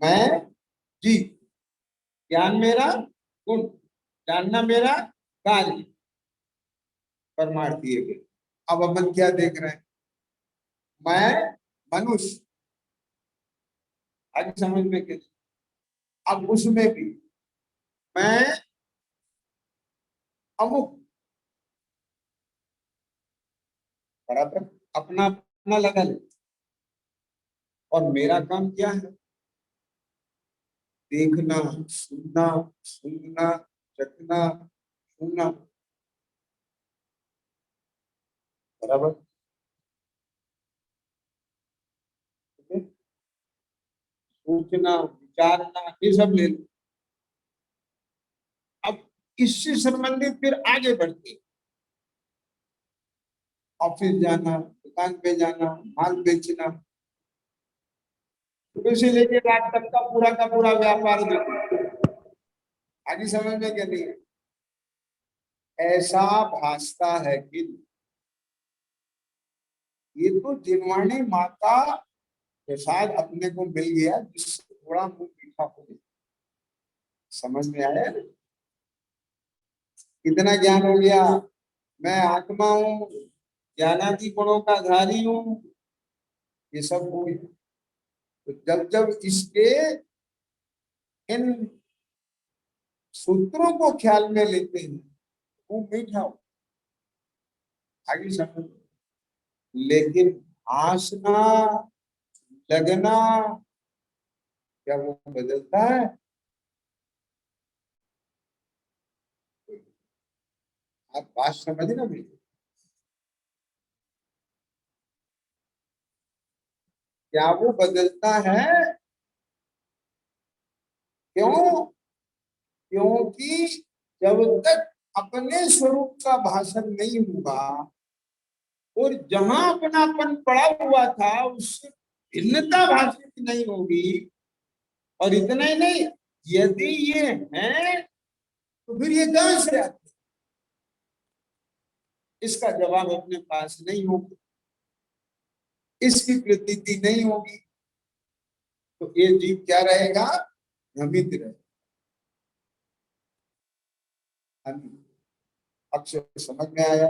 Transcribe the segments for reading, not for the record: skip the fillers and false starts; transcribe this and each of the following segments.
मैं जी, ज्ञान मेरा गुण, जानना मेरा कार्य, परमार्थी है। अब अपन क्या देख रहे हैं, मैं मनुष्य, आगे समझ में क्या। अब उसमें भी मैं अमुक, बराबर अपना अपना लगन, और मेरा काम क्या है, देखना, सुनना, सुनना, चखना, सुनना, बराबर। सोचना, विचारना, ये सब ले लो। अब इससे संबंधित फिर आगे बढ़ते, ऑफिस जाना, दुकान पे जाना, माल बेचना, सुबह से लेके रात तक का पूरा व्यापार देखो। आगे समझ में क्या नहीं है, ऐसा भासता है कि ये तो जिनवाणी माता प्रसाद अपने को मिल गया, जिससे थोड़ा मुंह मीठा हो गया। समझ में आया ना, कितना ज्ञान हो गया, मैं आत्मा हूँ, ज्ञानादि गुणों का धारी हूँ, ये सब हो गया। तो जब जब इसके इन सूत्रों को ख्याल में लेते हैं, वो मीठा हो, आगे समझ। लेकिन आसना, लगना, क्या वो बदलता है? आप बात समझना मेरी, क्या वो बदलता है? क्यों? क्योंकि जब तक अपने स्वरूप का भाषण नहीं होगा, और जहां अपनापन पड़ा हुआ था उससे भिन्नता भाषित नहीं होगी, और इतना ही नहीं, यदि ये है तो फिर ये कहां से आते, इसका जवाब अपने पास नहीं होगा, इसकी प्रतीति नहीं होगी, तो ये जीव क्या रहेगा, भ्रमित रहेगा। अक्षर समझ में आया?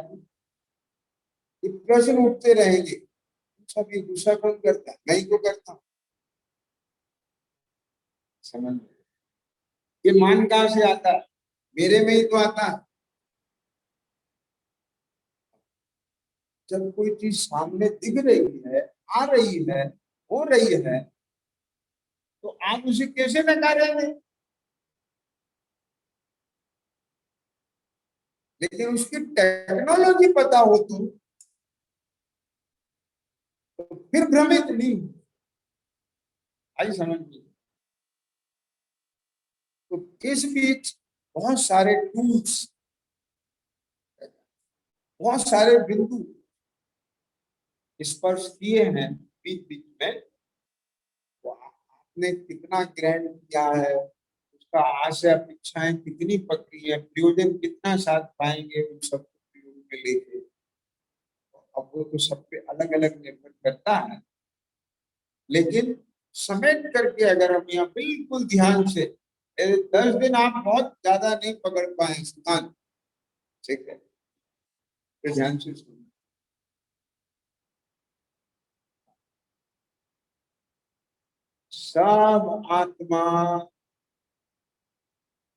ये प्रश्न उठते रहेंगे, अच्छा भी दूसरा कौन करता है, मैं ही तो करता हूँ। समझ में? ये मान कहां से आता है, मेरे में ही तो आता है। जब कोई चीज सामने दिख रही है, आ रही है, हो रही है, तो आप उसे कैसे नकारेंगे? लेकिन उसकी टेक्नोलॉजी पता हो तो फिर भ्रमित नहीं हो। आई समझ में? तो इस बीच बहुत सारे टूल्स, बहुत सारे बिंदु स्पर्श किए हैं बीच बीच में, तो आपने कितना ग्रहण किया है, उसका आशय अपेक्षाएं कितनी पकड़ी है, प्रयोजन कितना साथ पाएंगे उन सब प्रयोग में लेके, अब वो तो सब पे अलग अलग निर्भर करता है। लेकिन समेट करके अगर हम यहाँ बिल्कुल ध्यान से, 10 दिन आप बहुत ज्यादा नहीं पकड़ पाए स्थान, ठीक है, तो ध्यान से सुनो। सब आत्मा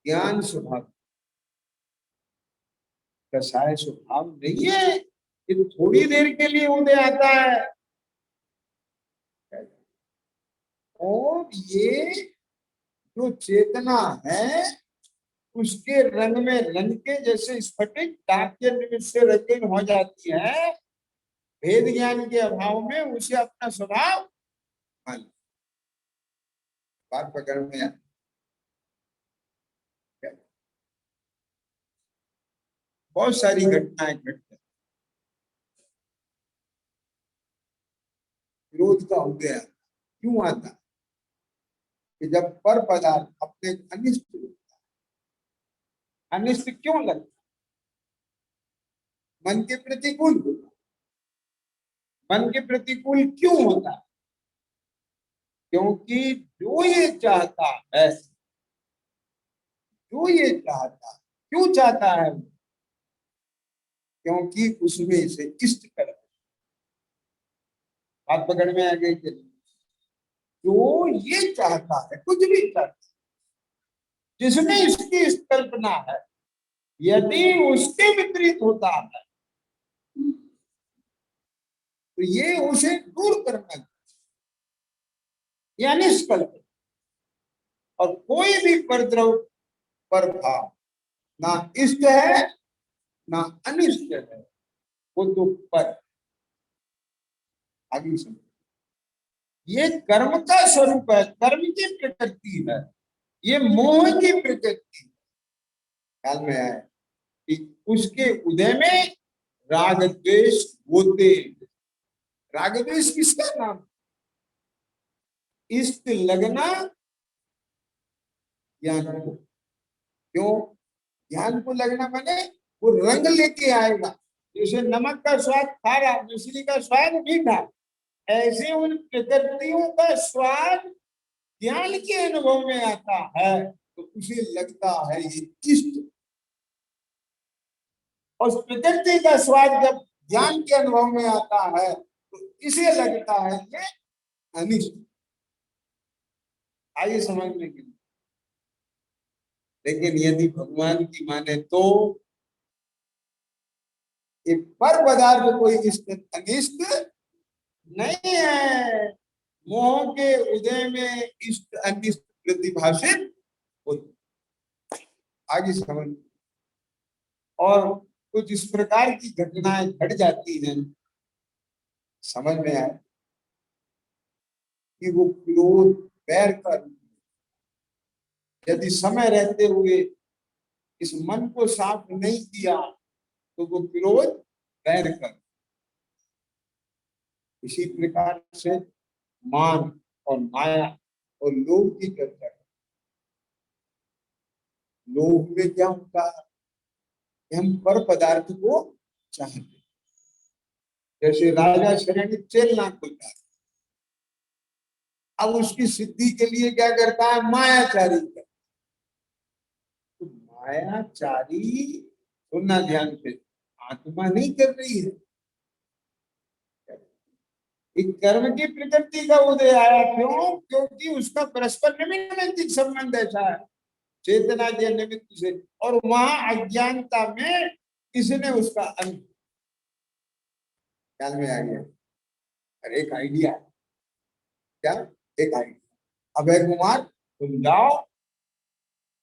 ज्ञान स्वभाव, कसाय स्वभाव नहीं है, ये थोड़ी देर के लिए उदय आता है। और ये जो चेतना है, उसके रंग में रंग के, जैसे स्फटिक डाक के निमित्त से रंगीन हो जाती है, भेद ज्ञान के अभाव में उसे अपना स्वभाव मान। बात पकड़ में आ, बहुत सारी घटनाएं घटती, विरोध का उदय क्यों आता, कि जब पर पदार्थ अपने अनिष्ट, अनिष्ट क्यों लगता, मन के प्रतिकूल होता, मन के प्रतिकूल क्यों होता, क्योंकि जो ये चाहता है, जो ये चाहता है, क्यों चाहता है वो? क्योंकि उसमें से इष्ट कर, बात पकड़ में आ गई कि जो ये चाहता है, कुछ भी चाहता है, जिसमें इसकी इष्ट कल्पना है, यदि उसके विपरीत होता है तो ये उसे दूर करना, यानी निष्कल्प। और कोई भी परद्रव पर भाव ना इष्ट है ना अनिष्ट है, वो तो पर। आगे समझ, ये कर्म का स्वरूप है, कर्म की प्रकृति है, ये मोह की प्रकृति। ख्याल में आए कि उसके उदय में राग द्वेष होते। राग द्वेष किसका नाम? इष्ट लगना ज्ञान को। क्यों? ज्ञान को लगना माने वो रंग लेके आएगा। जैसे नमक का स्वाद खारा, मछली का स्वाद मीठा, ऐसे उन प्रकृतियों का स्वाद ज्ञान के अनुभव में आता है तो उसे लगता है ये इष्ट। और प्रकृति का स्वाद जब ज्ञान के अनुभव में आता है तो इसे लगता है ये अनिष्ट। आइए समझने के लिए। लेकिन यदि भगवान की माने तो ये पर पदार्थ कोई इष्ट अनिष्ट नहीं है। मोह के उदय में इष्ट अनिष्ट प्रतिभाषित होती। आगे समझ। और कुछ इस प्रकार की घटनाएं घट जाती हैं, समझ में आए कि वो क्रोध बैर का रूप है। यदि समय रहते हुए इस मन को साफ नहीं किया तो वो क्रोध बैर कर। इसी प्रकार से मान और माया और लोभ की चर्चा। लोभ में क्या होता है? हम पर पदार्थ को चाहते, जैसे राजा शरण चेलना खुलता है, अब उसकी सिद्धि के लिए क्या करता है? मायाचारी करता। तो मायाचारी, सुनना ध्यान से, आत्मा नहीं कर रही है। एक कर्म की प्रकृति का उदय आया। क्यों? क्योंकि उसका परस्पर निमित्त संबंध ऐसा है, चेतना के निमित्त से। और वहां अज्ञानता में इसने उसका अंत। ख्याल में आ गया? अरे एक आइडिया, क्या एक आइडिया। अभय कुमार तुम जाओ,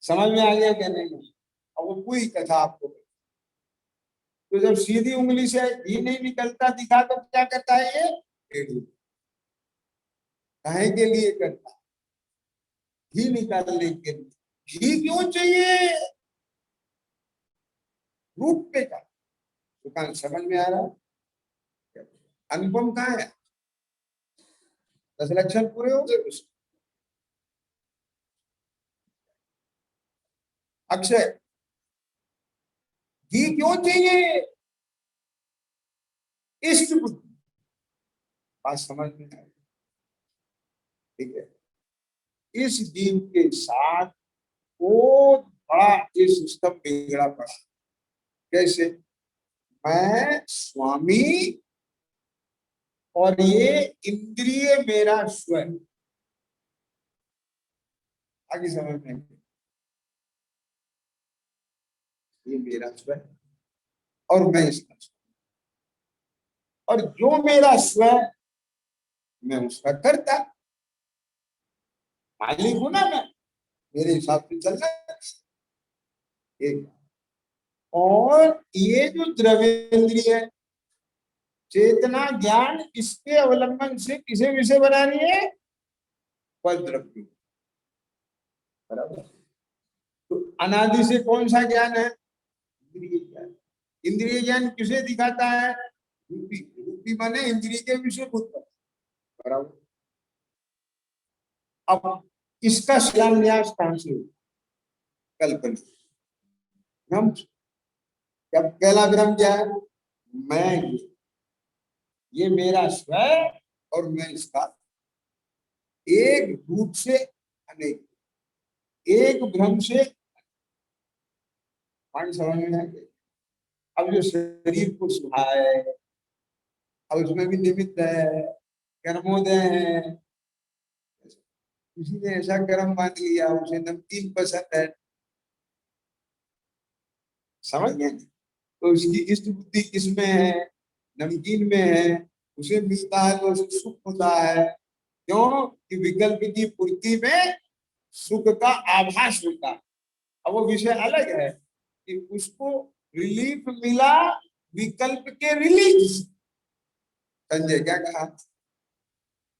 समझ में आ गया क्या? नहीं। अब वो पूरी कथा आपको, तो जब सीधी उंगली से घी नहीं निकलता दिखा तो क्या करता है ये? टेढ़ी। काहे के लिए करता? घी निकालने के लिए। घी क्यों चाहिए? रूप पे का दुकान। समझ में आ रहा है? अनुपम कहाँ है? 10 लक्षण पूरे हो गए उसके। अक्षय, घी क्यों चाहिए? इष्ट बुद्धि। बात समझ में आई? ठीक है। इस जीव के साथ बहुत बड़ा ये सिस्टम बिगड़ा पड़ा। कैसे? मैं स्वामी और ये इंद्रिय मेरा स्वयं। आगे समझ में? ये मेरा स्वयं और मैं इसका स्वयं। और जो मेरा स्वयं, मैं उसका करता। मालिक हूं ना मैं, मेरे हिसाब से चलना एक। और ये जो द्रव्येंद्रिय है, चेतना ज्ञान, इसके अवलंबन से किसे विषय बना रही है? पर द्रव्य। बराबर। तो अनादि से कौन सा ज्ञान है? इंद्रिय ज्ञान। इंद्रिय ज्ञान किसे दिखाता है? रूपी। रूपी माने इंद्रिय के विषय भूत। बराबर। अब इसका शिलान्यास कहां से? कल्पना। ब्रह्म। क्या पहला ब्रह्म क्या है? मैं, ये मेरा स्वयं और मैं इसका। एक झूठ से अनेक, एक भ्रम से पानी समझ में आ गया। अब जो शरीर को सुहाए, अब उसमें भी निमित्त है, कर्मोदय है, किसी ने ऐसा कर्म मान लिया, उसे नमकीन पसंद है, समझ गए? तो उसकी इष्ट बुद्धि किसमें है? नमकीन में है, उसे मिलता है तो उसे सुख होता है। क्यों कि विकल्प की पूर्ति में सुख का आभास होता है। अब वो विषय अलग है कि उसको रिलीफ मिला विकल्प के रिलीफ। संजय क्या कहा?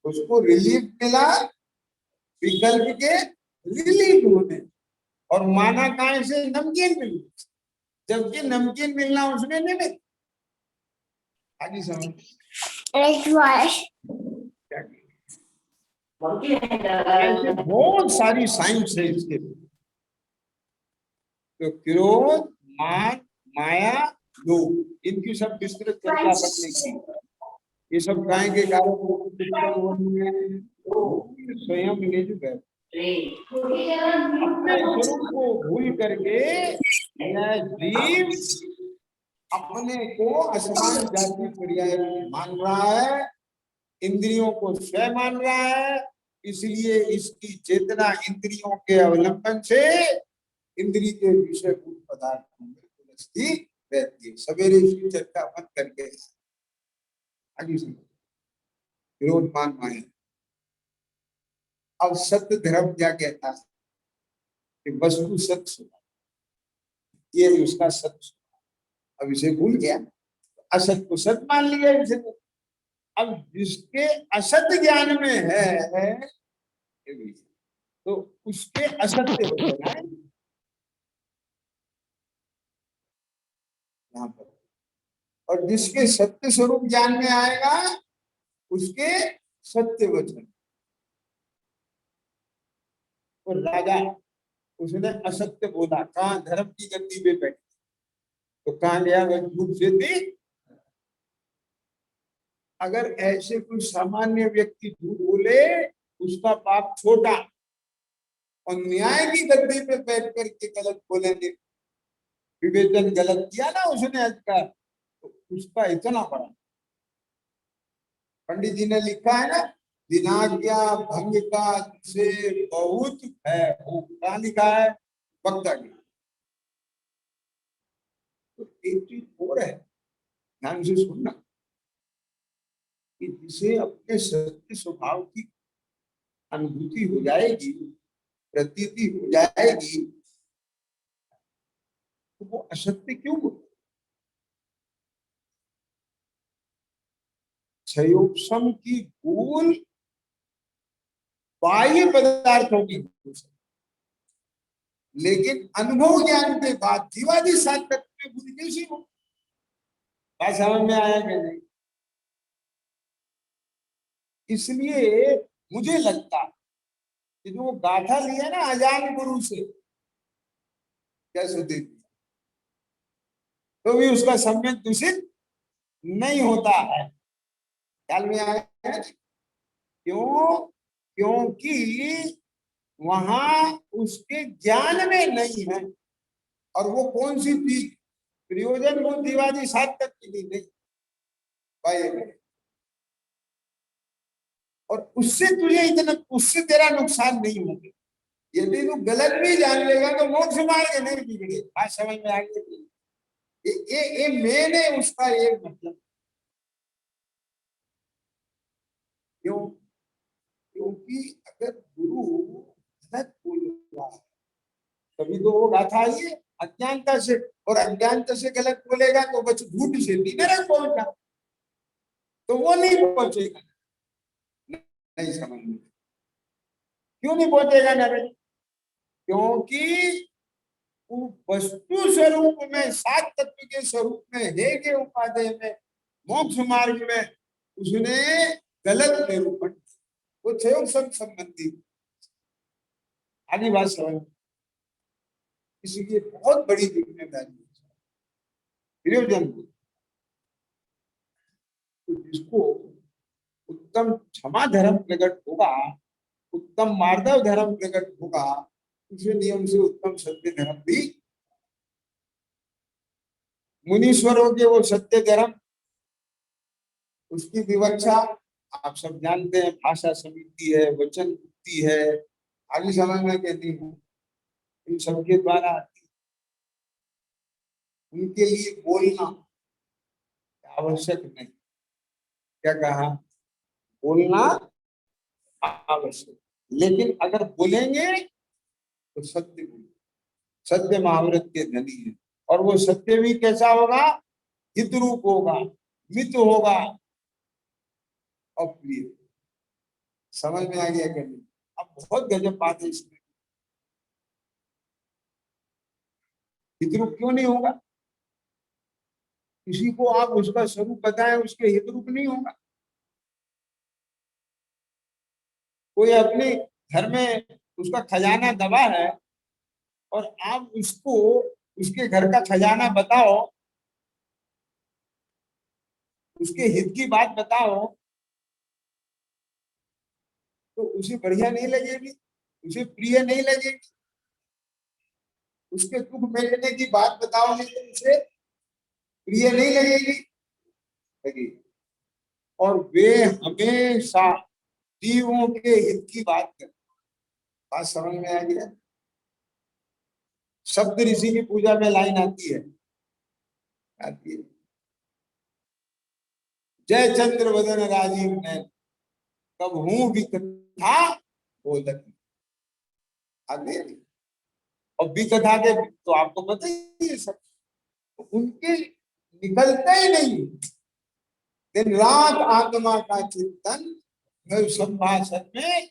उसको रिलीफ मिला विकल्प के रिलीफ होने, और माना कहां से? नमकीन मिली, जबकि नमकीन मिलना उसमें निमित्त। आगे समझ क्या ऐसे बहुत सारी साइंस है इसके। तो क्रोध, मान, माया, लोभ, इनकी सब विस्तृत चर्चा करने की। ये सब काय के कारण स्वयं निज अपने स्वरूप को भूल करके यह जीव अपने को असमान जाति पर्याय मान रहा है, इंद्रियों को स्वयं मान रहा है। इसलिए इसकी चेतना इंद्रियों के अवलंबन से इंद्रिय के विषय पदार्थों में उलझती रहती है। सवेरे इसकी चर्चा मत करके आगे समझो। विरोध मान माया। अब सत्य धर्म क्या कहता है कि वस्तु सत्य, ये उसका सत्य, अब इसे भूल गया, असत को सत्य मान लिया इसे। अब जिसके असत ज्ञान में है तो उसके असत्य हो जाना है यहाँ पर, और जिसके सत्य स्वरूप ज्ञान में आएगा उसके सत्य वचन। और राजा, उसने असत्य बोला, कहा धर्म की गद्दी पे बैठ, तो कहा गया वह झूठ से थी। अगर ऐसे कोई सामान्य व्यक्ति झूठ बोले उसका पाप छोटा, और न्याय की गद्दी पे बैठ करके गलत बोलेंगे, विवेचन गलत किया ना उसने आज का, तो उसका इतना बड़ा। पंडित जी ने लिखा है ना, दिनाज्ञा भंग का से बहुत है, वो क्या लिखा है? वक्ता की। तो एक चीज और है, ध्यान से सुनना, कि जिसे अपने सत्य स्वभाव की अनुभूति हो जाएगी, प्रतीति हो जाएगी, तो वो असत्य क्यों बोले? क्षयोपम की भूल बाह्य पदार्थों की भूल, लेकिन अनुभव ज्ञान के बाद जीवादि सात तत्व में भूल कैसी हो? बात समझ में आया कि नहीं? इसलिए मुझे लगता कि जो गाथा लिया ना अजान गुरु से, कैसे दे दिया, तो भी उसका सम्यक दूषित नहीं होता है। ख्याल में आया? क्यों? क्योंकि वहां उसके ज्ञान में नहीं है। और वो कौन सी चीज? प्रयोजन वो दीवानी सात तक की नहीं भाई, और उससे तुझे इतना, उससे तेरा नुकसान नहीं होगा। यदि तू गलत भी जान लेगा तो मोक्ष मार्ग नहीं बिगड़े। बात समझ में आ गई? ये मेन है उसका एक मतलब। क्यों? क्योंकि अगर गुरु गलत बोल रहा है, तभी तो वो गाथा आई है अज्ञानता से, और अज्ञानता से गलत बोलेगा तो बस झूठ से नरक पहुंचा, तो वो नहीं पहुंचेगा। नहीं समझ में? क्यों नहीं पहुंचेगा नरक? क्योंकि वो वस्तु स्वरूप में, सात तत्व के स्वरूप में, हे के उपादेय में, मोक्ष मार्ग में उसने गलत निरूपण, वो क्षयोग संबंधी। आगे बात समझ, इसलिए बहुत बड़ी जिम्मेदारी प्रयोजन को। तो जिसको उत्तम क्षमा धर्म प्रकट होगा उत्तम मार्दव धर्म प्रकट होगा, उसी नियम से उत्तम सत्य धर्म भी। मुनीश्वरों के वो सत्य धर्म, उसकी विवक्षा आप सब जानते हैं, भाषा समिति है, वचन मुक्ति है, आगे समझ में कहती हूँ, इन सबके द्वारा आती है। उनके लिए बोलना आवश्यक नहीं। क्या कहा? बोलना आवश्यक, लेकिन अगर बोलेंगे तो सत्य बोलेंगे। सत्य महाव्रत के धनी है, और वो सत्य भी कैसा होगा? हित रूप होगा, मित होगा, अप्रिय। समझ में आ गया क्या नहीं? अब बहुत गजब बात है इसमें। हित रूप क्यों नहीं होगा? किसी को आप उसका स्वरूप बताएं, उसके हित रूप नहीं होगा। कोई अपने घर में उसका खजाना दबा है, और आप उसको उसके घर का खजाना बताओ, उसके हित की बात बताओ, तो उसे बढ़िया नहीं लगेगी, उसे प्रिय नहीं लगेगी। उसके दुख मिटने की बात बताओगे तो उसे प्रिय नहीं लगेगी, लगेगी। और वे हमेशा जीवों के हित की बात करते। बात समझ में आ गया? शब्द ऋषि की पूजा में लाइन आती है, आती है, जय चंद्र वदन राजीव नैन, कब हूं भी कथा बोलत। आगे और भी कथा के तो आपको पता ही है सब, तो उनके निकलते ही नहीं। दिन रात आत्मा का चिंतन संभाषण में,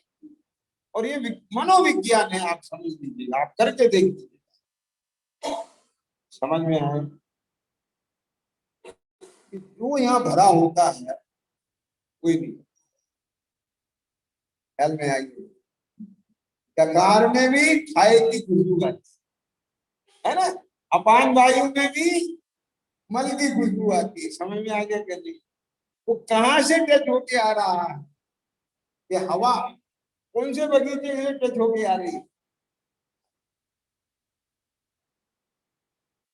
और ये मनोविज्ञान है, आप समझ लीजिए, आप करके देख लीजिए, समझ में आए कि जो यहाँ भरा होता है कोई नहीं। ख्याल में आइए, डकार में भी खाए की खुशबू आती है ना, अपान वायु में भी मल की खुशबू आती है। समझ में आ गया क्या नहीं? वो कहाँ से टच होके आ रहा है? ये हवा कौन से बगीचे से टच होके आ रही है?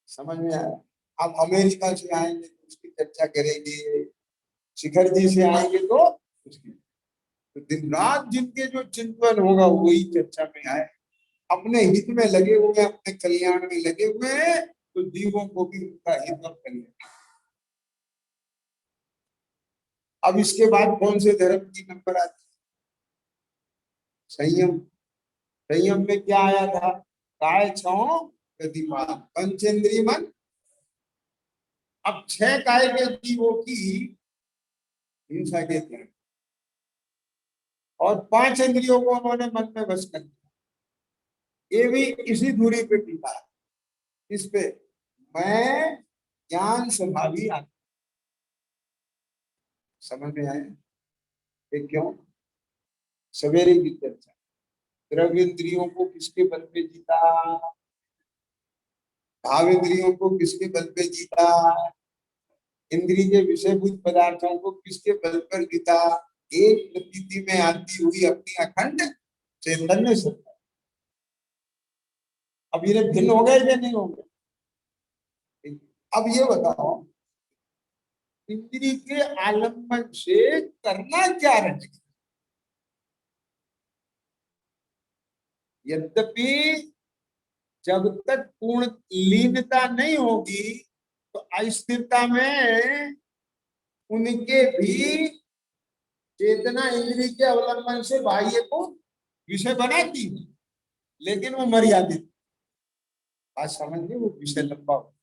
समझ में आया? आप अमेरिका से आएंगे तो उसकी चर्चा करेंगे, शिखर जी से आएंगे तो उसकी, तो दिन रात जिनके जो चिंतन होगा वही चर्चा में आए। अपने हित में लगे हुए, अपने कल्याण में लगे हुए हैं, तो जीवों को भी उनका हित और कल्याण। अब इसके बाद कौन से धर्म की नंबर आती है? संयम। संयम में क्या आया था? काय छाओ प्रतिपाल, पंचेंद्रिय मन। अब 6 काय के जीवों की हिंसा के थे, और 5 इंद्रियों को उन्होंने मन में बस कर दिया। ये भी इसी दूरी पे टिका है, इस पे मैं ज्ञान स्वभावी आत्मा। समझ में आए? ये क्यों? सवेरे की चर्चा, द्रव्य इंद्रियों को किसके बल पे जीता, भाव इंद्रियों को किसके बल पे जीता, इंद्रिय के विषयभूत पदार्थों को किसके बल पर जीता? एक प्रतीति में आती हुई अपनी अखंड चैतन्य सत्ता। अब ये भिन्न हो गए या नहीं हो गए? अब ये बताओ, इंद्रिय के आलम्बन से करना क्या रहे? यद्यपि जब तक पूर्ण लीनता नहीं होगी, तो अस्थिरता में उनके भी चेतना इंद्रिय के अवलंबन से बाह्य को विषय बनाती है, लेकिन वो मर्यादित। बात समझ ली? वो विषय लंबा हो।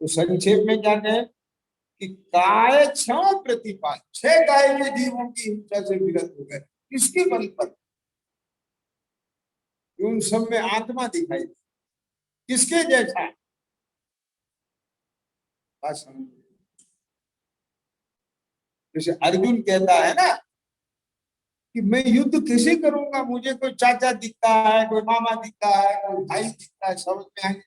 तो संक्षेप में क्या कहें कि काय क्षण प्रतिपाल, 6 काय के जीवों की हिंसा से विरत हो गए। किसके बल पर? उन सब में आत्मा दिखाई दी। किसके जैसा? बात समझ। जैसे अर्जुन कहता है ना कि मैं युद्ध कैसे करूंगा, मुझे कोई चाचा दिखता है, कोई मामा दिखता है, कोई भाई दिखता है, समझ में आए?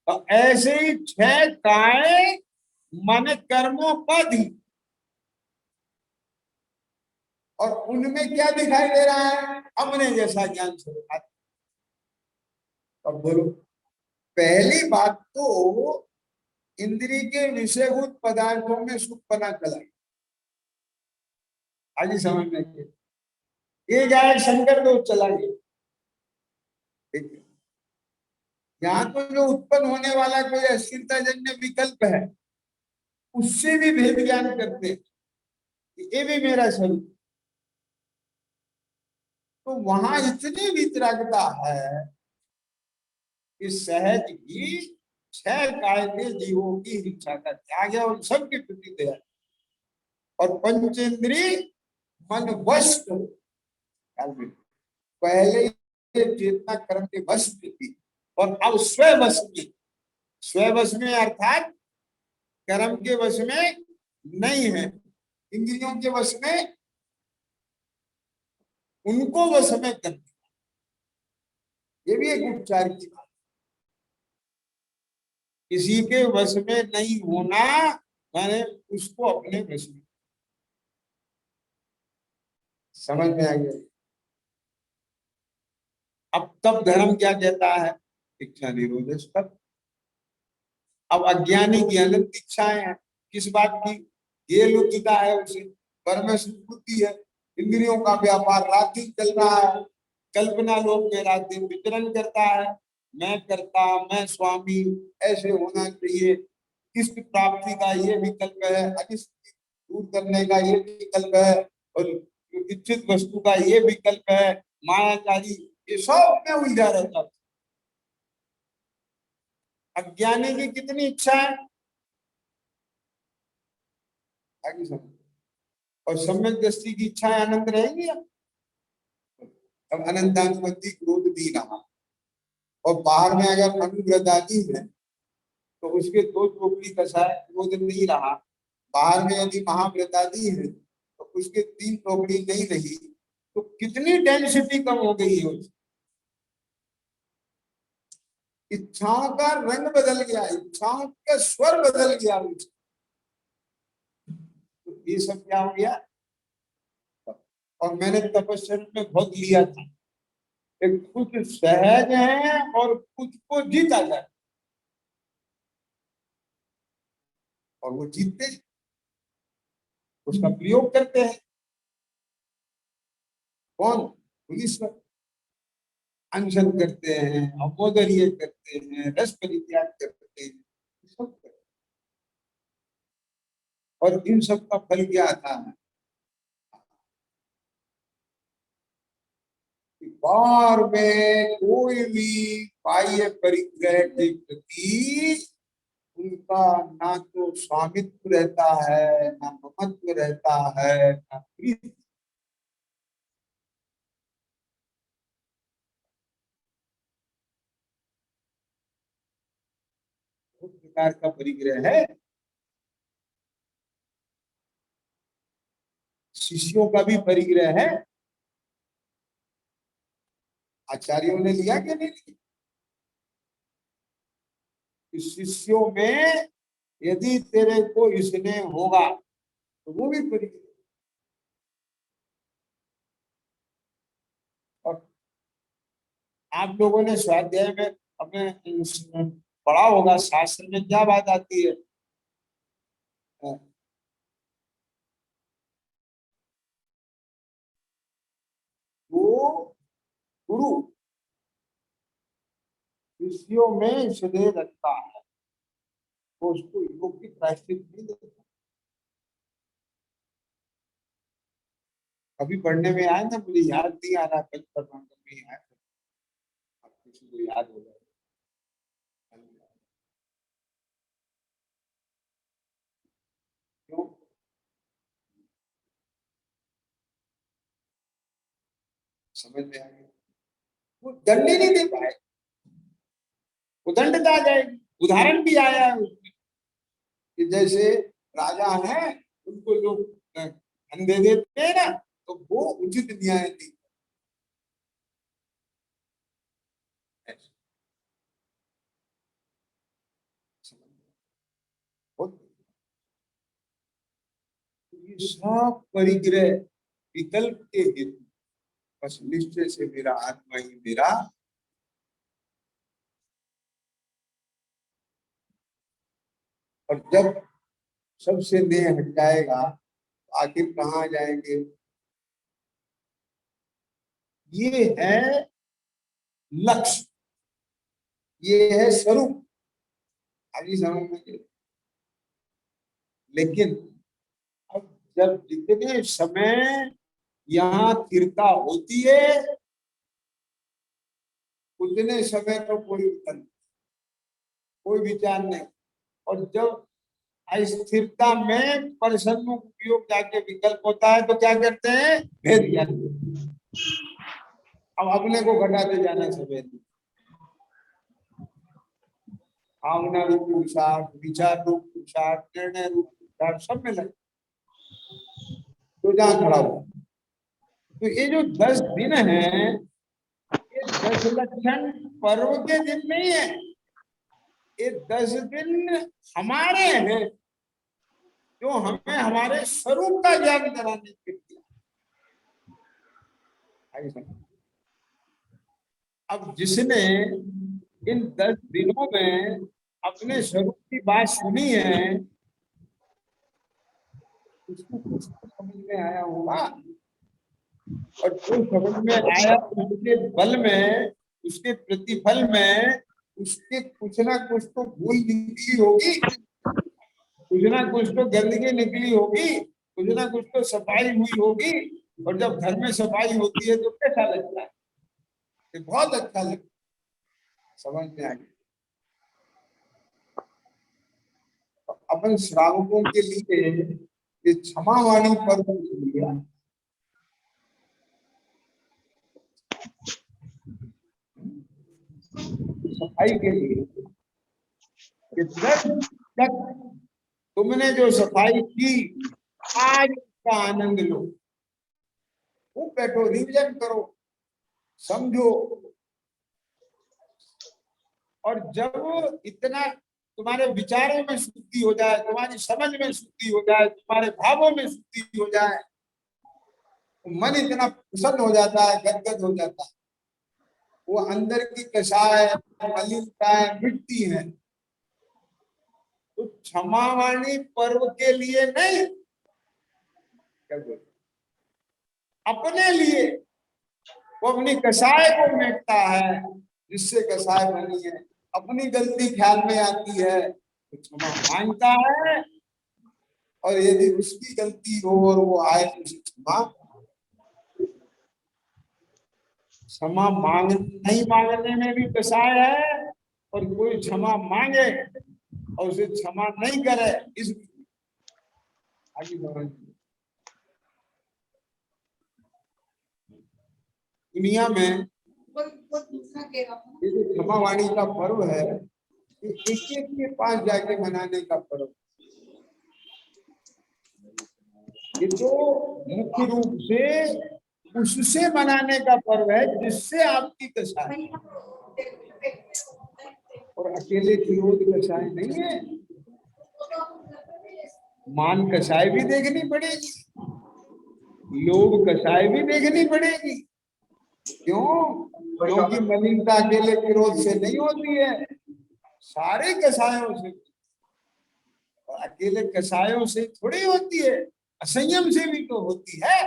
तो ऐसे ही 6 काय मन कर्मों पद ही और उनमें क्या दिखाई दे रहा है? अपने जैसा ज्ञान स्वरूप। अब बोलो, पहली बात तो इंद्रिय के विषयभूत पदार्थों में सुख पना चला, आज ही समझ में ये जाए शंकर तो चला गया। ठीक है? यहाँ तो जो उत्पन्न होने वाला कोई अस्थिरताजन्य विकल्प है, उससे भी भेद ज्ञान करते हैं कि ये भी मेरा स्वरूप। तो वहां इतनी वितरागता है कि सहज ही छह काय के जीवों की इच्छा का त्याग है और सबके प्रति दया, और पंचेंद्रिय मन वश करो। पहले चेतना कर्म के वश में थी और अब स्वयं वश में। स्वयं वश में अर्थात कर्म के वश में नहीं है, इंद्रियों के वश में, उनको वश में कर। ये भी एक उपचार की बात। किसी के वश में नहीं होना माने उसको अपने वश में। समझ में आ गया? अब तब धर्म क्या कहता है? इच्छा निरोध तब। अब अज्ञानी की अनंत इच्छाएं हैं, किस बात की? ये लुचिता है उसे, परमेश बुद्धि है, इंद्रियों का व्यापार रात दिन चल रहा है, कल्पना लोक में रात दिन विचरण करता है। मैं करता, मैं स्वामी, ऐसे होना चाहिए, इष्ट प्राप्ति का ये विकल्प है, अनिष्ट दूर करने का ये विकल्प है, और इच्छित वस्तु का ये विकल्प है, मायाचारी, ये सब में उलझा रहता। अज्ञानी की कितनी इच्छा है, आगे समझ। और सम्यक दृष्टि की इच्छाएं अनंत रहेंगी। अब अनंतानुबंधी क्रोध भी रहा, और बाहर में अगर अनुग्रह आदि है तो उसके दो चोपड़ी कसाय क्रोध नहीं रहा। बाहर में यदि महाव्रत आदि है तो उसके तीन चोपड़ी नहीं रही, तो कितनी डेंसिटी कम हो गई है उसकी। इच्छाओं का रंग बदल गया, इच्छाओं का स्वर बदल गया उसका। तो ये सब क्या हो गया? और मैंने तपस्या में बहुत लिया था, एक कुछ सहज है और कुछ को जीता जाए, और वो जीतते उसका प्रयोग करते हैं। कौन? पुलिस पर अनशन करते हैं, अपोदर्य करते हैं, रस परित्याग करते हैं, सब करते हैं। और इन सब का फल क्या आता है? बार में कोई भी बाह्य परिग्रह के प्रति उनका ना तो स्वामित्व रहता है, ना ममत्व रहता है, ना प्रीति। उस प्रकार का परिग्रह है। शिष्यों का भी परिग्रह है। आचार्यों ने लिया कि नहीं लिया? शिष्यों में यदि तेरे को इसने होगा तो वो भी परिग्रह। और आप लोगों ने स्वाध्याय में अपने पढ़ा होगा, शास्त्र में क्या बात आती है? वो गुरु शिष्यों में स्नेह रखता है तो उसको योग की प्रायश्चित नहीं देता। अभी पढ़ने में आया ना, मुझे याद नहीं आ रहा, कल परमांड में आया, आप किसी को याद होगा। क्यों? समझ में आ गया? वो दंड ही नहीं दे पाए, उदंडता आ जाएगी। उदाहरण भी आया है उसमें कि जैसे राजा हैं, उनको लोग धन दे देते हैं ना, तो वो उचित न्याय नहीं है। ये सब परिग्रह विकल्प के हेतु बस निश्चय से मेरा आत्मा ही मेरा और जब सबसे देह हट जाएगा तो आखिर कहाँ जाएंगे? ये है लक्ष्य, ये है स्वरूप। अभी समझ में। लेकिन अब जब जितने समय यहाँ स्थिरता होती है उतने समय तो कोई विचार नहीं। और जब अस्थिरता में परिसन्मुख उपयोग जाके विकल्प होता है तो क्या करते हैं? भेद ज्ञान। अब अपने को घटाते जाना समय, भावना रूप पुरुषार्थ, विचार रूप पुरुषार्थ, निर्णय रूप पुरुषार्थ, सब में लगे तो जहाँ खड़ा हुआ। तो ये जो 10 दिन है ये 10 लक्षण पर्व के दिन नहीं है, ये 10 दिन हमारे हैं जो हमें हमारे स्वरूप का ज्ञान कराने के लिए। अब जिसने इन 10 दिनों में अपने स्वरूप की बात सुनी है उसको कुछ तो समझ में आया होगा, और जो समझ में आया उसके बल में, उसके प्रतिफल में उसके कुछ ना कुछ तो भूल निकली होगी, कुछ ना कुछ तो गंदगी निकली होगी, कुछ ना कुछ तो सफाई हुई होगी। और जब घर में सफाई होती है तो कैसा लगता है? बहुत अच्छा लगता है, समझ में आ गया। अपन श्रावकों के लिए ये क्षमावाणी पर्व लिया, सफाई के लिए कि जब तक तुमने जो सफाई की आज का आनंद लो, वो बैठो, रिविजन करो, समझो। और जब इतना तुम्हारे विचारों में शुद्धि हो जाए, तुम्हारी समझ में शुद्धि हो जाए, तुम्हारे भावों में शुद्धि हो जाए, तो मन इतना प्रसन्न हो जाता है, गदगद हो जाता है, वो अंदर की कषाय मलिनताएं मिटती है। तो क्षमावाणी पर्व के लिए नहीं, क्या बोलते, अपने लिए वो अपनी कषाय को मिटता है, जिससे कषाय बनी है। अपनी गलती ख्याल में आती है तो क्षमा मांगता है, और यदि उसकी गलती हो और वो आए तो उसे क्षमा मांग नहीं मांगने में भी कषाय है, और कोई क्षमा मांगे और उसे क्षमा नहीं करे इस आगे दुनिया में ये जो क्षमावाणी का पर्व है एक एक के पास जाके मनाने का पर्व, ये तो मुख्य रूप से उससे मनाने का पर्व है जिससे आपकी कषाय, और अकेले क्रोध कषाय नहीं है। मान कषाय भी देखनी पड़ेगी, लोभ कषाय भी देखनी पड़ेगी। क्यों? क्योंकि मलिनता अकेले क्रोध से नहीं होती है, सारे कषायों से, और अकेले कषायों से थोड़ी होती है, असंयम से भी तो होती है।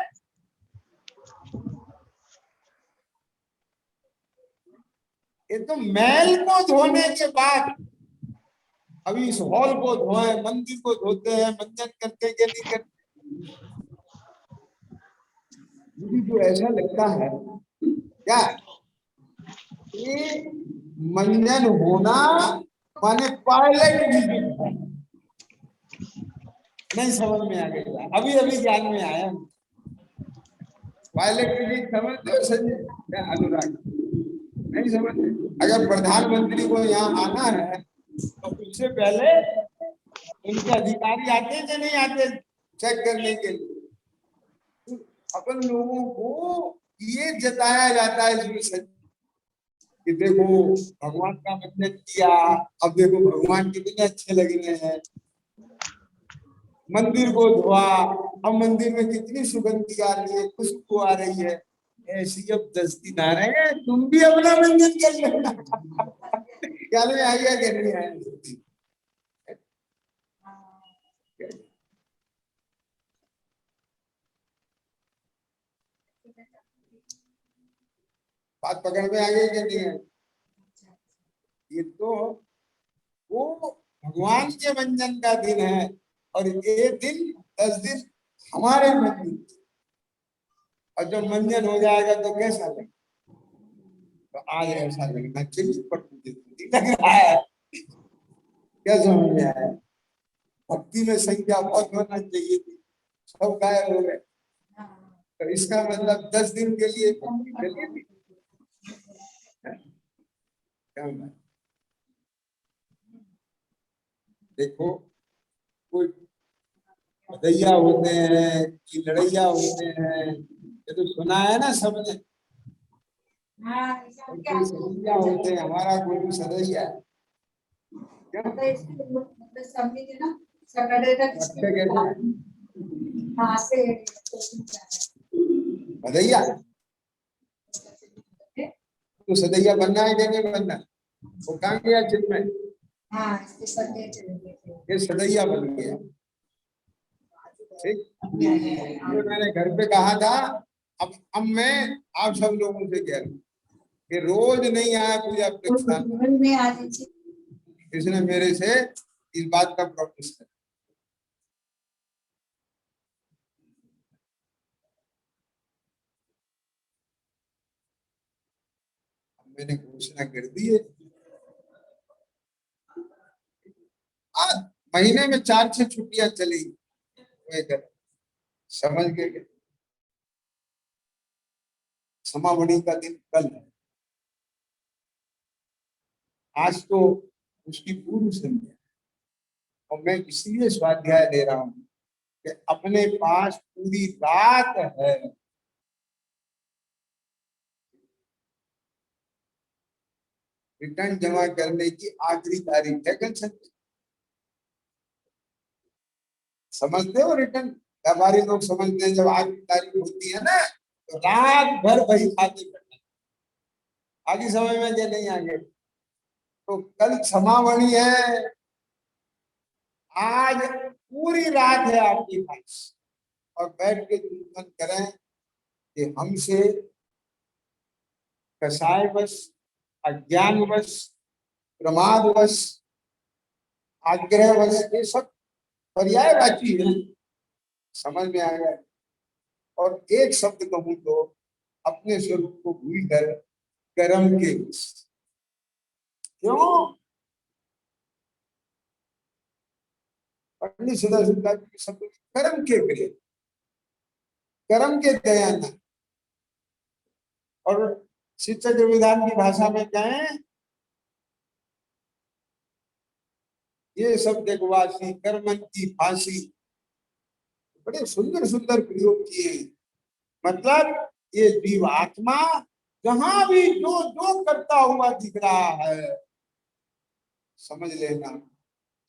ये तो मैल को धोने के बाद, अभी इस हॉल को धोए, मंदिर को धोते हैं, मंजन करते के नहीं करते। मुझे तो ऐसा लगता है क्या ये मंजन होना माने पायलट विजिट है। नहीं समझ में आ गया, अभी अभी ज्ञान में आया। पायलट विजिट समझते हो संजय अनुराग? नहीं समझते? अगर प्रधानमंत्री को यहाँ आना है तो उससे पहले उनके अधिकारी आते कि नहीं आते चेक करने के लिए? अपन लोगों को ये जताया जाता है इसमें कि देखो भगवान का मंजन किया, अब देखो भगवान कितने अच्छे लग रहे हैं। मंदिर को धोआ, अब मंदिर में कितनी सुगंधी आ रही है, खुशबू आ रही है। ऐसी अब 10 दिन आ रहे हैं, तुम भी अपना मंदिर कर लेना। क्या में आइए कि नहीं आए? बात पकड़ में आ गई कि नहीं है? ये तो वो भगवान के मंजन का दिन है, और ये दिन 10 दिन हमारे मंदिर, और जब मंजन हो जाएगा तो कैसा लगेगा? तो आज ऐसा लगना चाहिए, पर मुझे तो नहीं लग रहा है। क्या समझ में आया? भक्ति में संख्या बहुत होना चाहिए थी, सब गायब हो गए। तो इसका मतलब 10 दिन के लिए भक्ति चलिए थी। क्या होगा? देखो, कोई भदैया होते हैं कि लड़ैया होते हैं, ये तो सुना है ना सबने। कोई सदैया होते हैं, हमारा गुरु सदैया है। क्या? अच्छा कहते हैं भदैया, तो सदैया बनना है कि नहीं बनना? वो कहाँ गया जिम में? ये सदैया बन गया। ठीक, ये मैंने घर पे कहा था। अब मैं आप सब लोगों से कह रहा हूँ कि रोज नहीं आया पूजा प्रतिष्ठान, इसने मेरे से इस बात का प्रॉमिस किया। मैंने घोषणा कर दी है, आज महीने में 4-6 छुट्टियां चली, समझ के समावणी का दिन कल है। आज तो उसकी पूर्व संध्या, और मैं इसलिए स्वाध्याय ले रहा हूं कि अपने पास पूरी रात है। रिटर्न जमा करने की आखिरी तारीख है कल संध्या। समझते हो? रिटर्न व्यापारी लोग समझते हैं, जब आखिरी तारीख होती है ना, तो रात भर वही खाते करना। आगे समय में ये नहीं आगे। तो कल समावणी है, आज पूरी रात है आपके पास, और बैठ के चिंतन करें कि हमसे कसायवश, अज्ञानवश, प्रमादवश, आग्रहवश, ये सब पर्यायवाची है। समझ में आया? और एक शब्द कहूं तो अपने स्वरूप को भूल कर कर्म के वश। क्यों? पंडित सदाशिवदास जी के शब्द कर्म के प्रिय, कर्म के दयाना। और शिक्षक विधान की भाषा में कहें, ये सब जगवासी कर्मन की फांसी। बड़े सुंदर सुंदर प्रयोग किए। मतलब ये जीव आत्मा जहां भी जो जो करता हुआ दिख रहा है, समझ लेना,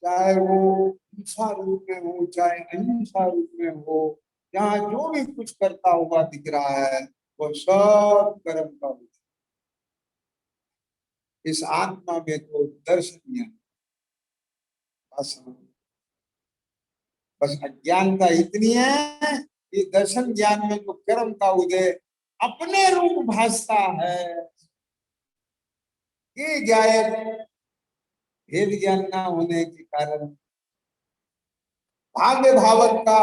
चाहे वो हिंसा रूप में हो चाहे अहिंसा रूप में हो, जहाँ जो भी कुछ करता हुआ दिख रहा है वो सब कर्म का होता है। इस आत्मा में तो दर्शन ज्ञान, बस अज्ञानता इतनी है कि दर्शन ज्ञान में तो कर्म का उदय अपने रूप भासता है। ये गायब भेद ज्ञान न होने के कारण, भाग्य भावक का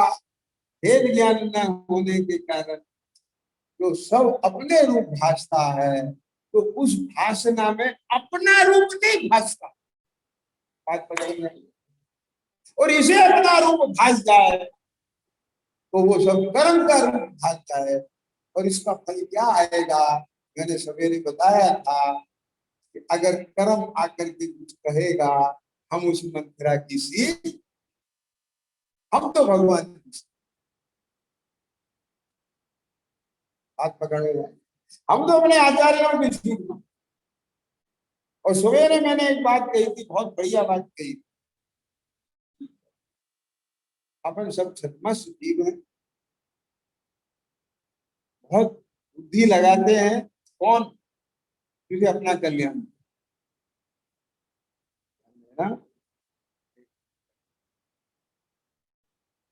भेद ज्ञान न होने के कारण जो सब अपने रूप भासता है, तो उस भाषणा में अपना रूप नहीं भासता। बात पकड़ में? और इसे अपना रूप भास जाए तो वो सब कर्म का रूप भासता है। और इसका फल क्या आएगा? मैंने सवेरे बताया था कि अगर कर्म आकर के कुछ कहेगा, हम उस मंत्रा की सीख, हम तो भगवान की बात पकड़े, हम तो अपने आचार्यों की सीख। और सवेरे मैंने एक बात कही थी, बहुत बढ़िया बात कही। अपन सब छद्मस्त जीव हैं, बहुत बुद्धि लगाते हैं। कौन? तुझे अपना कल्याण है ना।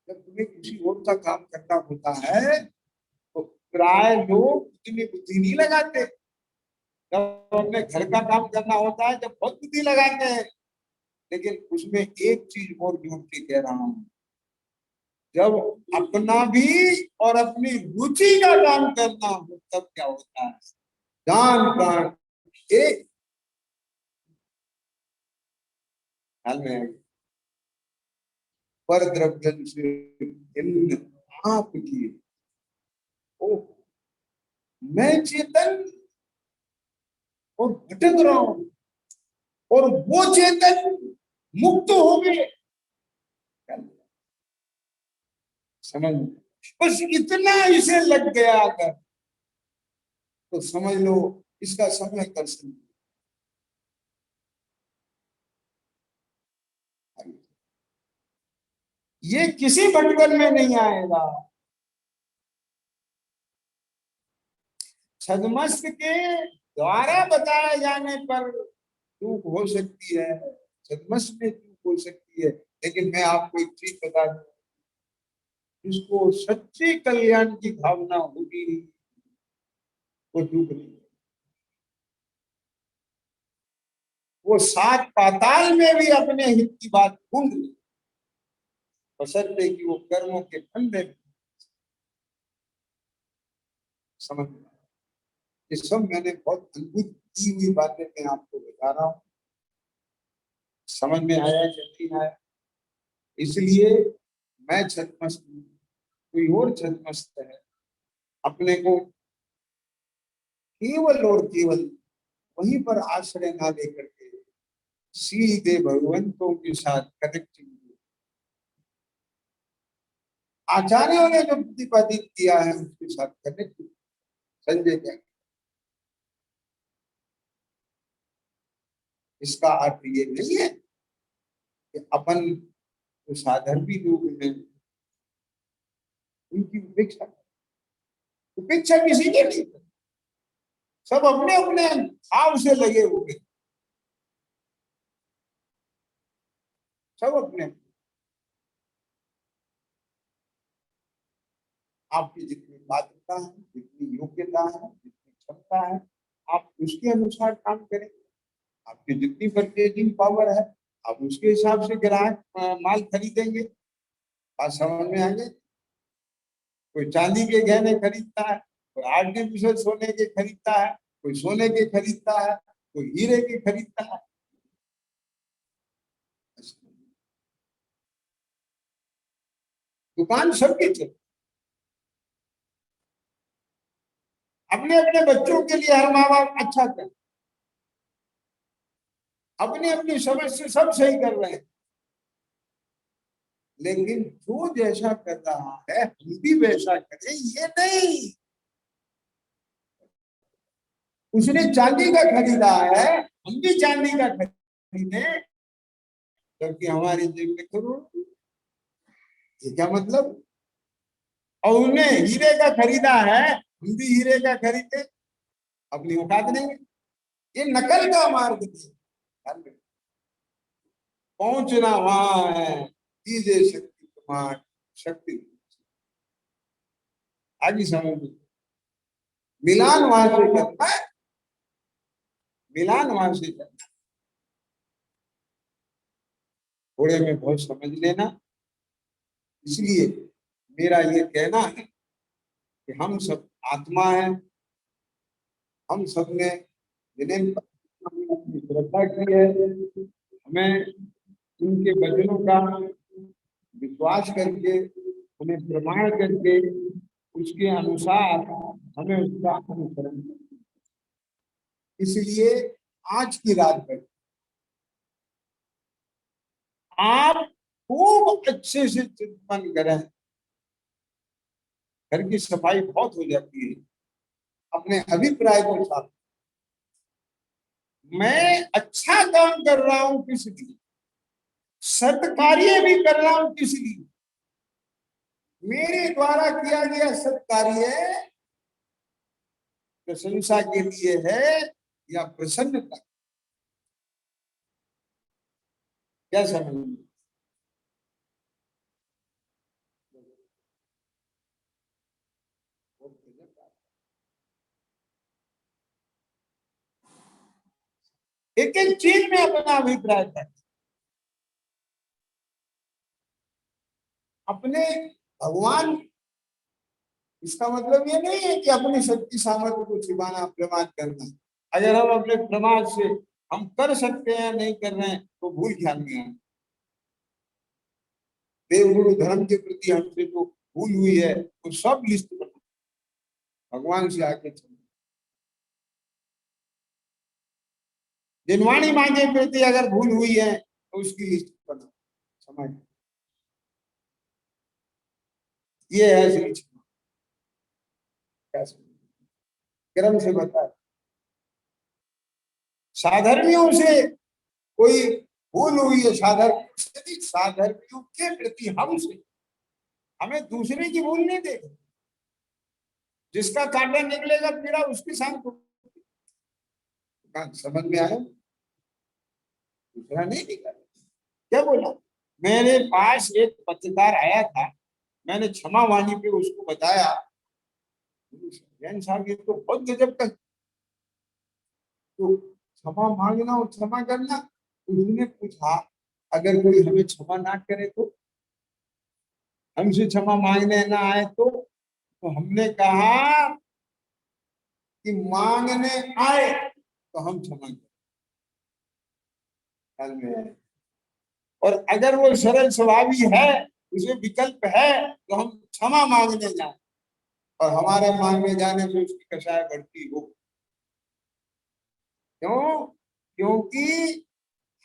जब तुम्हें किसी और का काम करना होता है तो प्राय लोग इतनी बुद्धि नहीं लगाते। जब अपने घर का काम करना होता है जब बहुत बुद्धि लगाते हैं। लेकिन उसमें एक चीज और जोड़ के कह रहा हूं, जब अपना भी और अपनी रुचि का काम करना हो तब क्या होता है, जान प्राण एक। ख्याल में पर द्रव्य से भिन्न आपकी, ओ मैं चेतन और भटक रहा हूं और वो चेतन मुक्त हो गए। समझ, बस इतना इसे लग गया अगर तो समझ लो इसका समय दर्शन। ये किसी भटकन में नहीं आएगा। छद्मस्त के द्वारा बताए जाने पर चूक हो सकती है, छद्मस्त में चूक हो सकती है। लेकिन मैं आपको एक चीज बता दूं, जिसको सच्ची कल्याण की भावना होगी वो चूक नहीं। वो सात पाताल में भी अपने हित की बात ढूंढ ले, बशर्ते कि वो कर्मों के फंदे में। समझ में? ये सब मैंने बहुत अद्भुत की हुई बातें मैं आपको बता रहा हूँ। समझ में आया कि नहीं आया? इसलिए मैं छद्मस्त हूँ, कोई और छद्मस्त है। अपने को केवल और केवल वहीं पर आश्रय ना लेकर के सीधे भगवंतों के साथ कनेक्टिंग। आचार्यों ने जो प्रतिपादित किया है उसके साथ कनेक्ट। संजय क्या, इसका अर्थ ये नहीं है कि अपन जो साधर्मी लोग हैं उनकी उपेक्षा। उपेक्षा किसी की नहीं, सब अपने अपने भाव से लगे हुए, सब अपने। आपकी जितनी पात्रता है, जितनी योग्यता है, जितनी क्षमता है, आप उसके अनुसार काम करें। आपकी जितनी परचेजिंग पावर है आप उसके हिसाब से ग्राहक माल खरीदेंगे। बात समझ में आ गई? कोई चांदी के गहने खरीदता है, कोई आर्टिफिशियल सोने के खरीदता है, कोई सोने के खरीदता है, कोई हीरे के खरीदता है। दुकान सबकी चलती। अपने अपने बच्चों के लिए हर माँ बाप अच्छा कर, अपनी अपनी समझ से सब सही कर रहे हैं। लेकिन जो जैसा कर रहा है हम भी वैसा करें ये नहीं। उसने चांदी का खरीदा है, हम भी चांदी का खरीदे, जबकि हमारी जेब में करोड़। ये क्या मतलब? और उन्हें हीरे का खरीदा है, हम भी हीरे का खरीदे, अपनी औकात नहीं है। ये नकल का मार्ग है। पहुंचना वहां है, कीजिए शक्ति कुमार शक्ति। आगे समझ में, मिलान वहां से करना है, मिलान वहां से करना। थोड़े में बहुत समझ लेना। इसलिए मेरा ये कहना है कि हम सब आत्मा है, हम सब ने जिन्हें अपनी श्रद्धा की है, हमें उनके वचनों का विश्वास करके उन्हें प्रमाण करके उसके अनुसार हमें उसका अनुसरण करना। इसलिए आज की रात में आप खूब अच्छे से चिंतन करें। घर की सफाई बहुत हो जाती है, अपने अभिप्राय को साथ। मैं अच्छा काम कर रहा हूं किस लिए, सत्कार्य भी कर रहा हूं किस लिए, मेरे द्वारा किया गया सत्कार्य प्रशंसा के लिए है या प्रसन्नता? क्या समझ में? एक एक चीज में अपना अभिप्राय था। अपने भगवान, इसका मतलब ये नहीं है कि अपनी शक्ति सामर्थ्य को छिपाना, प्रमाद करना। अगर हम अपने प्रमाद से हम कर सकते हैं नहीं कर रहे हैं तो भूल ख्याल में है। देवगुरु धर्म के प्रति हमसे जो भूल हुई है वो सब लिस्ट बना, भगवान से आके चल। जिनवाणी माँ के प्रति अगर भूल हुई है तो उसकी लिस्ट बना, समझ। ये है श्री क्षमा। क्या क्रम से बता, साधर्मियों से कोई भूल हुई है, साधर्मियों के प्रति हमसे, हमें दूसरे की भूल नहीं देगी। जिसका कांटा निकलेगा पीड़ा उसके साथ समझ में आया? दूसरा नहीं निकला। क्या बोला? मेरे पास एक पत्रकार आया था, मैंने क्षमा वाणी पे उसको बताया, जैन साहब ये तो बहुत गजब तक, तो क्षमा मांगना और क्षमा करना। उन्होंने पूछा अगर कोई हमें क्षमा ना करे तो, हमसे क्षमा मांगने ना आए तो हमने कहा कि मांगने आए तो हम क्षमा करें। और अगर वो सरल स्वभावी है, उसे विकल्प है, तो हम क्षमा मांगने जाए और हमारे मांगने जाने से उसकी कषाय बढ़ती हो। क्यों? क्योंकि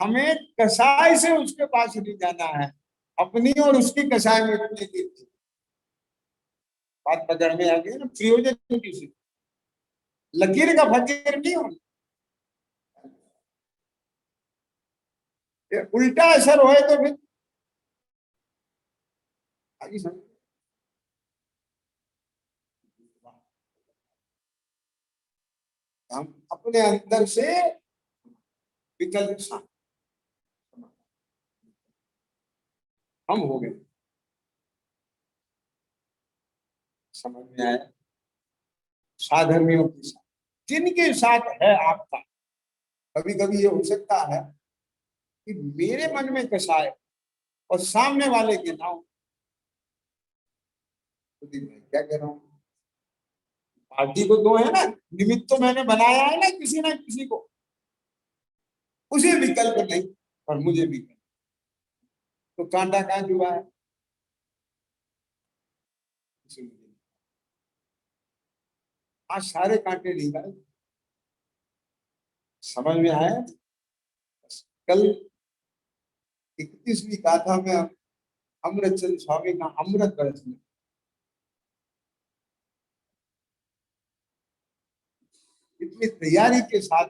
हमें कसाय से उसके पास नहीं जाना है, अपनी और उसकी कसाय मिटने की। बात पकड़ में आ गई ना? प्रयोजन किसी, लकीर का फकीर नहीं होना। उल्टा असर होए तो फिर आगे समझ। हम अपने अंदर से विकल्प हम हो गए। समझ में आया? साधर्मियों के साथ, जिनके साथ है आपका, कभी कभी ये हो सकता है कि मेरे मन में कसाय और सामने वाले के नाम, तो मैं क्या कह रहा हूँ, पार्टी को दो है ना, निमित्त तो मैंने बनाया है ना किसी को, उसे विकल्प नहीं और मुझे विकल्प, तो कांटा कहाँ जुआ है? आज सारे कांटे निकाल। समझ में आया? कल 31वीं गाथा में अमृतचंद स्वामी का अमृत बरसने, इतनी तैयारी के साथ,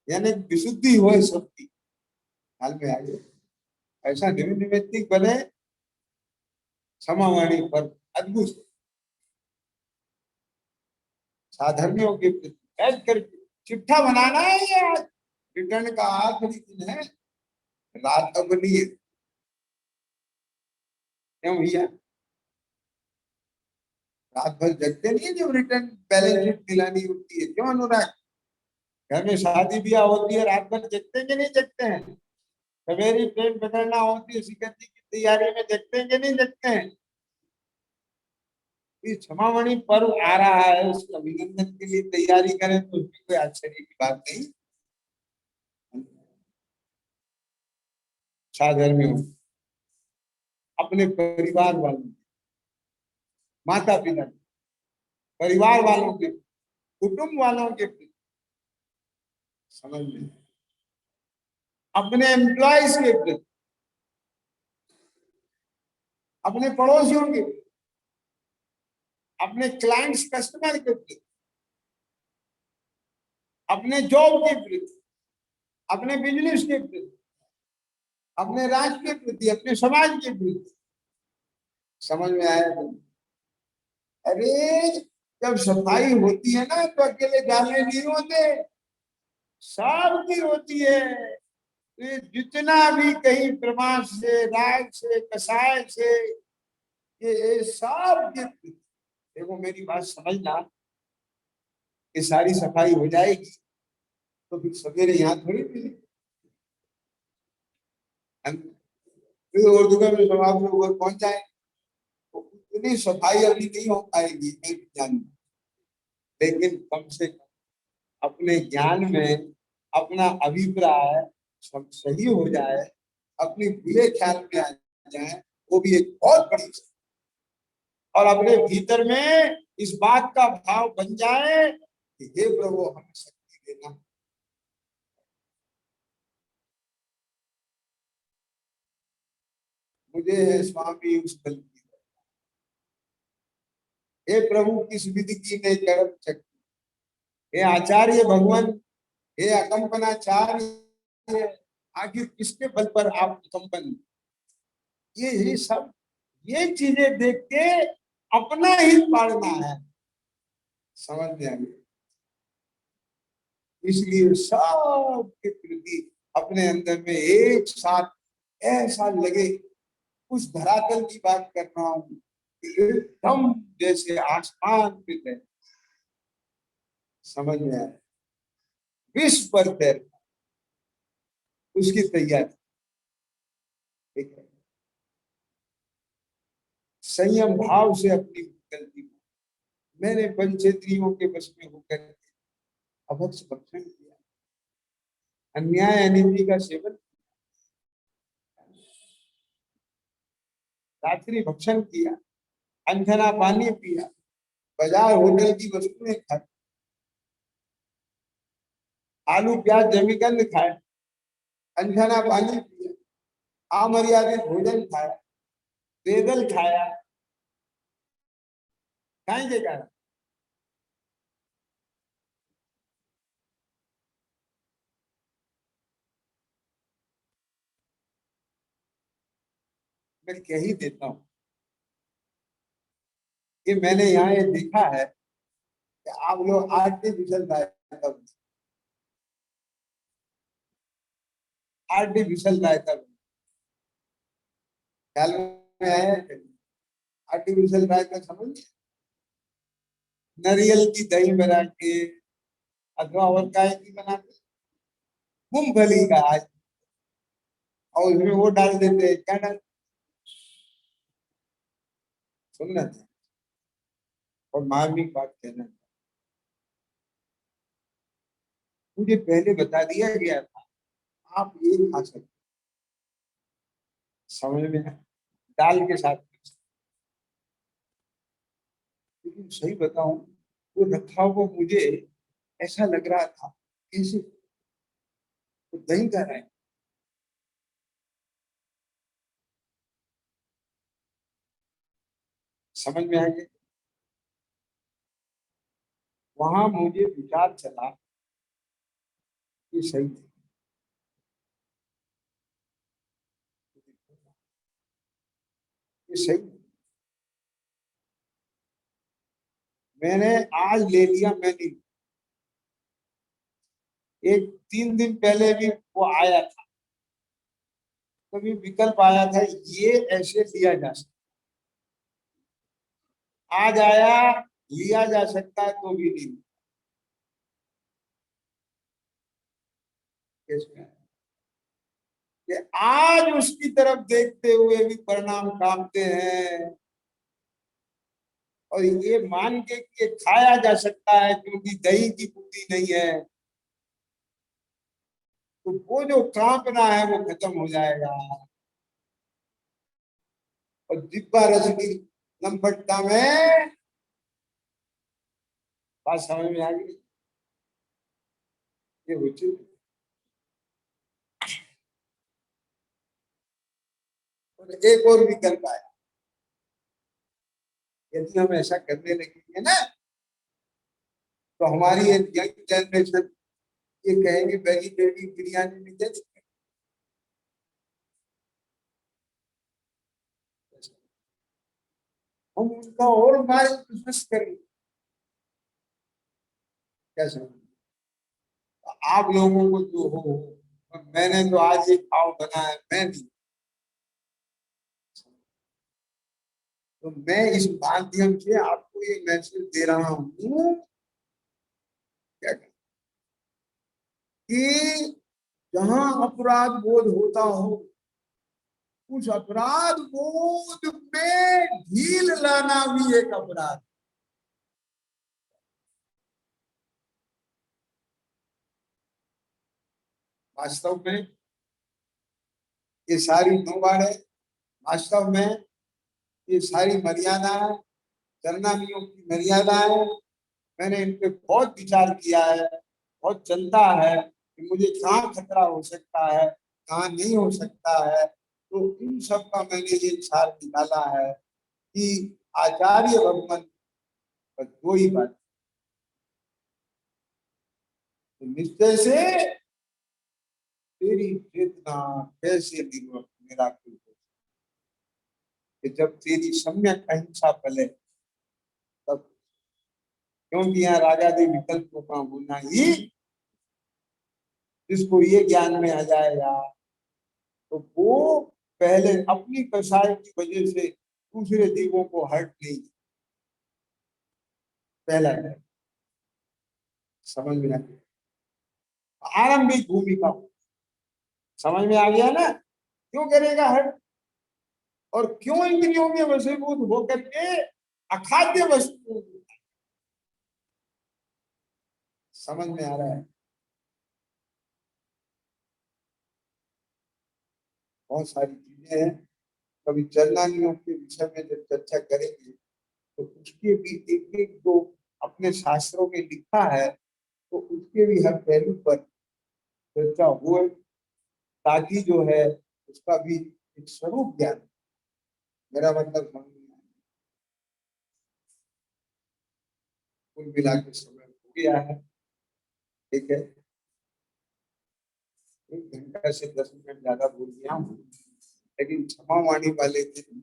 यानी विशुद्धि हो सबकी, हाल में आ गए। ऐसा निमित्तिक बने क्षमावाणी पर, अद्भुत साधर्मियों के प्रति बैठ कर चिट्ठा बनाना है। ये आज रिटर्न का आखिरी दिन है, रात अब नहीं है। क्यों भैया? रात भर जगते नहीं है जब रिटर्न बैलेंस शीट दिलानी होती है? क्यों अनुराग? घर में शादी ब्याह होती है, रात भर जगते कि नहीं जगते हैं? सवेरी प्रेम पकड़ना होती है, सिकंदी की तैयारी में जगते हैं कि नहीं जगते हैं? इस क्षमावणी पर्व आ रहा है, उसके अभिनंदन के लिए तैयारी करें तो उसकी कोई आश्चर्य की बात नहीं। साधर्मी हो अपने परिवार वालों, माता पिता, परिवार वालों के, कुटुंब वालों के प्रति, समझ में, अपने एम्प्लॉयज के प्रति, अपने पड़ोसियों के, अपने क्लाइंट्स कस्टमर के प्रति, अपने जॉब के प्रति, अपने बिजनेस के प्रति, अपने राष्ट्र के प्रति, अपने समाज के प्रति, समझ में आया? अरे जब सफाई होती है ना तो अकेले जाने नहीं होते, सबकी होती है। ये जितना भी कहीं प्रमाण से, राग से, कसाय से, ये सब देखो मेरी बात समझना, ये सारी सफाई हो जाएगी तो फिर सवेरे यहाँ थोड़ी मिलेगी। फिर और दुकान में सब आप लोग पहुंच जाए तो इतनी सफाई अभी नहीं हो पाएगी नहीं जान, लेकिन कम से कम अपने ज्ञान में अपना अभिप्राय सब सही हो जाए, अपनी बुरे ख्याल में आ जाए, वो भी एक बहुत बड़ी चीज। और अपने भीतर में इस बात का भाव बन जाए कि हे प्रभु हमें शक्ति देना। मुझे है स्वामी उस बल की, हे प्रभु किस विधि की नहीं कर्म शक्ति, हे आचार्य भगवान, हे अकम्पनाचार्य, आखिर किसके बल पर आप कंपन। ये सब ये चीजें देख के अपना ही पाड़ना है, समझ में आ गया? इसलिए सबके प्रति अपने अंदर में एक साथ ऐसा लगे, उस धरातल की बात कर रहा हूं कि एकदम जैसे आसमान पे है, समझ में आया? विश्व पर तैर उसकी तैयारी, ठीक है? संयम भाव से अपनी गलती, मैंने पंचेंद्रियों के वश में होकर अभक्ष भक्षण किया, अन्याय अनिति का सेवन, रात्रि भक्षण किया, अनथना पानी पिया, बाजार होटल की वस्तुएं खाई, आलू प्याज जमीकंद खाए, अनथना पानी पिया, अमर्यादित भोजन खाया, बेदल खाया, खाएंगे क्या? मैं कह ही देता हूँ कि मैंने यहाँ ये देखा है कि आप लोग आर्टिफिशियल रायता, आर्टिफिशियल रायता ख्याल में आया? आर्टिफिशियल रायता समझ, नारियल की दही बना के अथवा और काय की बना के, मूंगफली का आज, और उसमें वो डाल देते हैं, क्या डाल, सुनना था और मार्मिक बात कहना, मुझे पहले बता दिया गया था आप ये खा सकते, समझ में है? दाल के साथ, लेकिन सही बताऊं वो रखा हुआ मुझे ऐसा लग रहा था कैसे तो दही का रहा है, समझ में आ गया? वहां मुझे विचार चला कि सही है, ये सही है। मैंने आज ले लिया, मैंने एक 3 दिन पहले भी वो आया था, कभी विकल्प आया था ये ऐसे लिया जा सकता, आज आया लिया जा सकता है तो भी नहीं, कैसे कि आज उसकी तरफ देखते हुए भी परिणाम कामते हैं, और ये मान के कि ये खाया जा सकता है क्योंकि दही की बूंदी नहीं है, तो वो जो कांपना है वो खत्म हो जाएगा, और दिब्बा रस की लंपटता में बात समझ में आ गई, ये उचित। और एक और विकल्प आया, यदि हम ऐसा करने लगेंगे ना तो हमारी यंग जनरेशन ये कहेंगे वेजिटेरियन बिरयानी नहीं दे, हम उनका और माल बिजनेस करें, क्या समझ? आप लोगों को जो हो, मैंने तो आज ये भाव बना है, मैं भी, तो मैं इस माध्यम से आपको ये मैसेज दे रहा हूं क्या कि जहां अपराध बोध होता हो, उस अपराध बोध में ढील लाना भी एक अपराध। वास्तव में ये सारी दो बार है, वास्तव में ये सारी मर्यादा है, चरणामियों की मर्यादा है। मैंने इन पे बहुत विचार किया है, बहुत चिंता है कि मुझे कहाँ खतरा हो सकता है, कहाँ नहीं हो सकता है। तो इन सब का मैंने ये सार निकाला है कि आचार्य भगवान पर दो ही बात, तो निश्चय से तेरी चेतना कैसे मेरा कि जब तेरी सम्यक अहिंसा फले तब, क्योंकि यहाँ राजादि विकल्पों का होना ही, जिसको ये ज्ञान में आ जाएगा तो वो पहले अपनी कसाई की वजह से दूसरे जीवों को हर्ट नहीं, पहला है। समझ में आ गया? आरंभिक भूमिका समझ में आ गया ना, क्यों करेगा हर्ट, और क्यों इंद्रियों में वशीभूत होकर के अखाद्य वस्तु, समझ में आ रहा है? बहुत सारी चीजें हैं, कभी चरणानियों के विषय में जब चर्चा करेंगे तो उसके भी एक एक जो अपने शास्त्रों में लिखा है, तो उसके भी हर पहलू पर चर्चा हो, ताकि जो है उसका भी एक स्वरूप ज्ञान, मेरा मतलब समझ में आए। कुल मिला के समय हो गया है, ठीक है, 1 घंटा से 10 मिनट ज्यादा बोल दिया हूँ, लेकिन क्षमा वाणी वाले दिन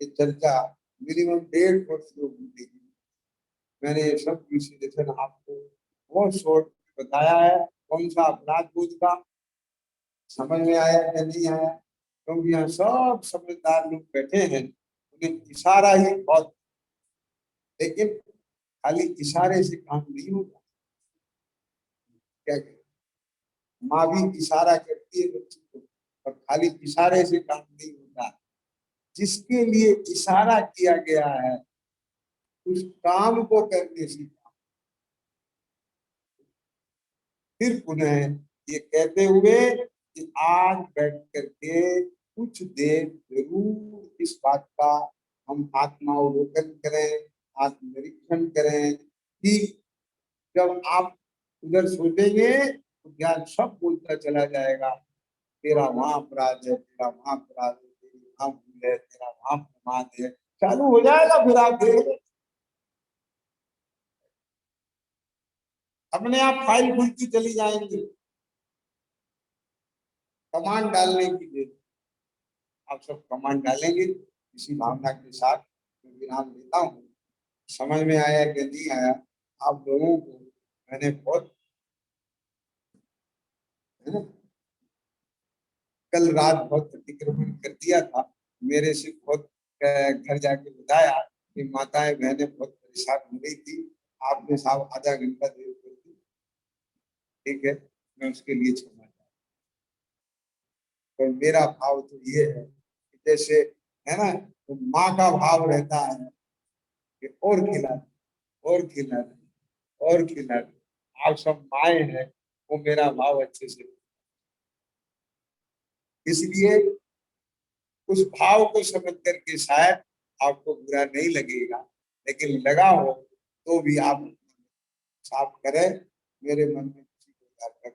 ये चर्चा मिनिमम 1.5 घंटे होगी। मैंने ये सब विश्लेषण आपको बहुत शॉर्ट बताया है, कौन सा अपराध बोध का, समझ में आया या नहीं आया? क्योंकि यहाँ सब समझदार लोग बैठे हैं, उन्हें इशारा ही बहुत, लेकिन खाली इशारे से काम नहीं होता। क्या माँ भी इशारा करती है बच्चे को, और खाली इशारे से काम नहीं होता। जिसके लिए इशारा किया गया है उस काम को करने से, फिर पुनः ये कहते हुए कि आज बैठ करके कुछ देर जरूर इस बात का हम आत्मावलोकन करें, आत्मनिरीक्षण करें कि जब आप उधर सोचेंगे तो ज्ञान सब बोलता चला जाएगा, तेरा वहां अपराध है, तेरा वहां अपराध है, तेरी वहां भूल है, तेरा वहां प्रमाद है, चालू हो जाएगा। फिर आप देखेंगे अपने आप फाइल खुलती चली जाएंगी, कमांड डालने की देर, आप सब कमांड डालेंगे इसी भावना के साथ। मैं विराम लेता हूँ, समझ में आया कि नहीं आया आप लोगों को? मैंने बहुत, है ना, कल रात बहुत अतिक्रमण कर दिया था, मेरे से बहुत घर जाके बताया कि माताएं बहनें बहुत परेशान हो गई थी, आपने साहब आधा घंटा देर कर दी, ठीक है, मैं उसके लिए क्षमा चाहता हूं। और मेरा भाव तो ये है कि जैसे, है ना, तो माँ का भाव रहता है कि और खिला, और खिला, और खिला, आप सब माए हैं, वो मेरा भाव अच्छे से, इसलिए उस भाव को समझ करके शायद आपको बुरा नहीं लगेगा, लेकिन लगा हो तो भी आप साफ करें, मेरे मन में किसी प्रकार का